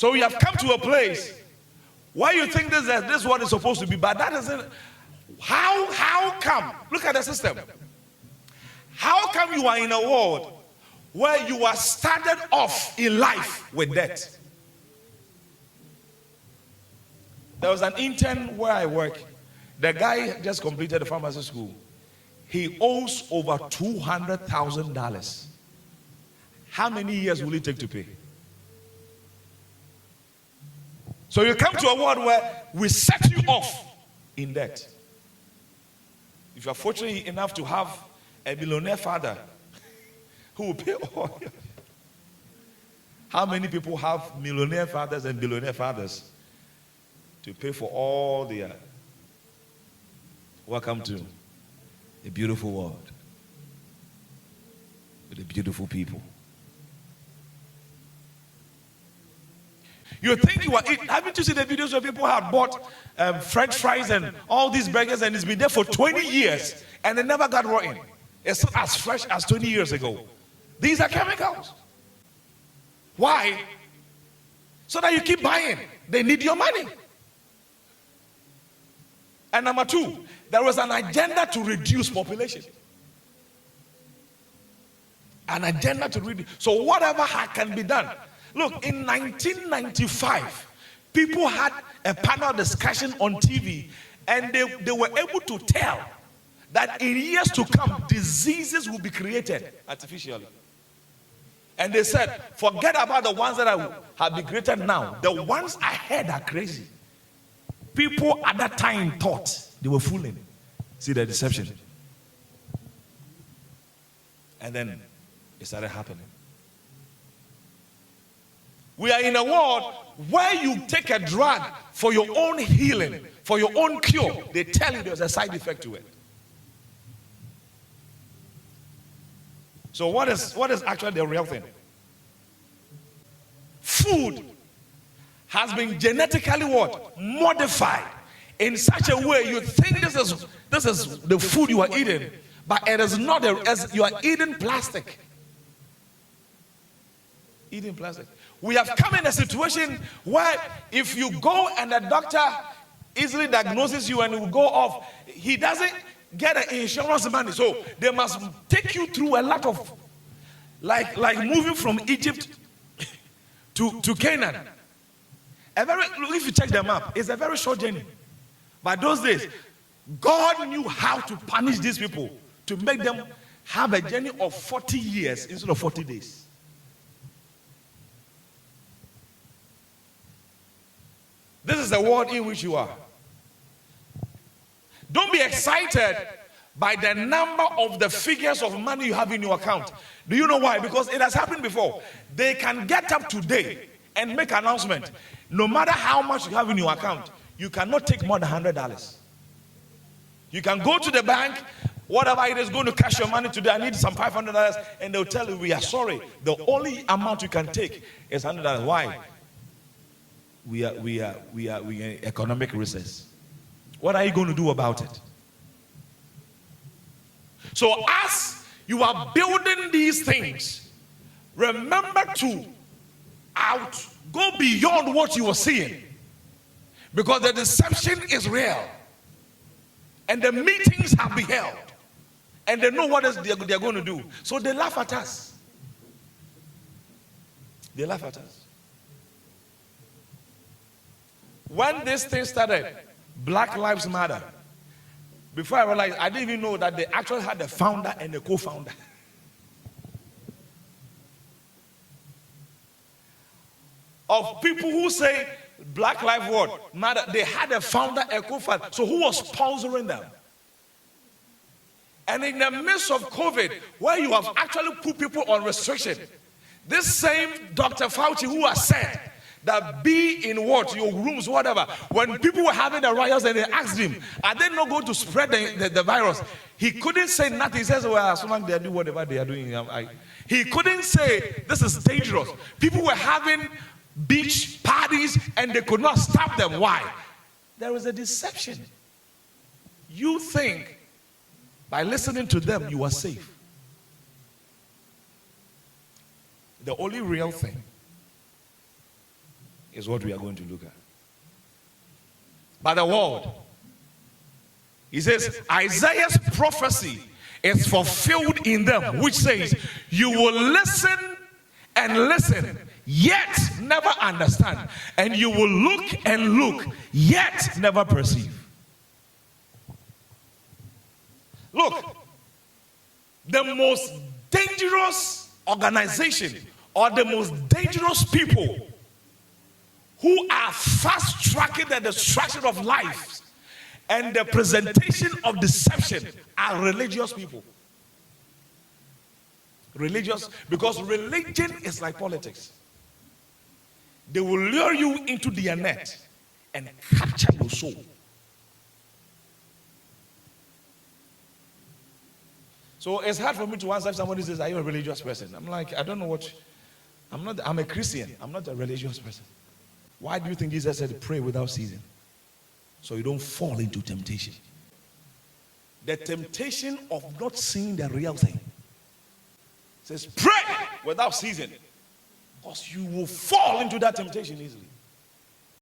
So we have come to a place where you think this is what it's supposed to be, but that isn't. How come? Look at the system. How come you are in a world where you are started off in life with debt? There was an intern where I work. The guy just completed the pharmacy school. He owes over $200,000. How many years will it take to pay? So you come to a world where we set you off in debt. If you are fortunate enough to have a billionaire father who will pay all your... How many people have millionaire fathers and billionaire fathers to pay for all their... Welcome to a beautiful world with the beautiful people. You think you are eating. Haven't you seen the videos where people have bought French fries and all these burgers and it's been there for 20 years and they never got rotten? It's still as fresh as 20 years ago. These are chemicals. Why? So that you keep buying. They need your money. And number two, there was an agenda to reduce population. An agenda to reduce. So whatever can be done. Look, in 1995, people had a panel discussion on TV and they were able to tell that in years to come, diseases will be created artificially. And they said, forget about the ones that have been created now. The ones ahead are crazy. People at that time thought they were fooling. See the deception. And then it started happening. We are in a world where you take a drug for your own healing, for your own cure. They tell you there's a side effect to it. So what is actually the real thing? Food has been genetically what? Modified in such a way you think this is the food you are eating, but it is not. As you are eating plastic. Eating plastic. We have come in a situation where if you go and the doctor easily diagnoses you and you go off, he doesn't get an insurance money. So they must take you through a lot of, like moving from Egypt to Canaan. If you check the map, it's a very short journey. But those days, God knew how to punish these people to make them have a journey of 40 years instead of 40 days. This is the world in which you are. Don't be excited by the number of the figures of money you have in your account. Do you know why? Because it has happened before. They can get up today and make an announcement. No matter how much you have in your account, you cannot take more than $100. You can go to the bank, whatever it is, going to cash your money today. I need some $500, and they'll tell you, we are sorry. The only amount you can take is $100. Why? We are in economic recess. What are you going to do about it? So as you are building these things, remember to go beyond what you are seeing, because the deception is real, and the meetings have been held, and they know what they're going to do. So they laugh at us. They laugh at us. When this thing started, Black Lives Matter, before I realized, I didn't even know that they actually had a founder and a co-founder. Of people who say Black Lives Matter, they had a founder, a co-founder. So who was sponsoring them? And in the midst of COVID, where you have actually put people on restriction, this same Dr. Fauci who has said that be in what? Your rooms, whatever. When people were having the riots and they asked him, are they not going to spread the virus? He couldn't say nothing. He says, well, as long as they do whatever they are doing. He couldn't say, this is dangerous. People were having beach parties and they could not stop them. Why? There is a deception. You think by listening to them, you are safe. The only real thing is what we are going to look at. By the word. He says, Isaiah's prophecy is fulfilled in them, which says, you will listen and listen, yet never understand. And you will look and look, yet never perceive. Look, the most dangerous organization or the most dangerous people who are fast-tracking the destruction of life and the presentation of deception are religious people. Religious, because religion is like politics. They will lure you into their net and capture your soul. So it's hard for me to answer if somebody says, are you a religious person? I'm like, I don't know what. I'm a Christian. I'm not a religious person. Why do you think Jesus said pray without ceasing? So you don't fall into temptation. The temptation of not seeing the real thing. It says pray without ceasing. Because you will fall into that temptation easily.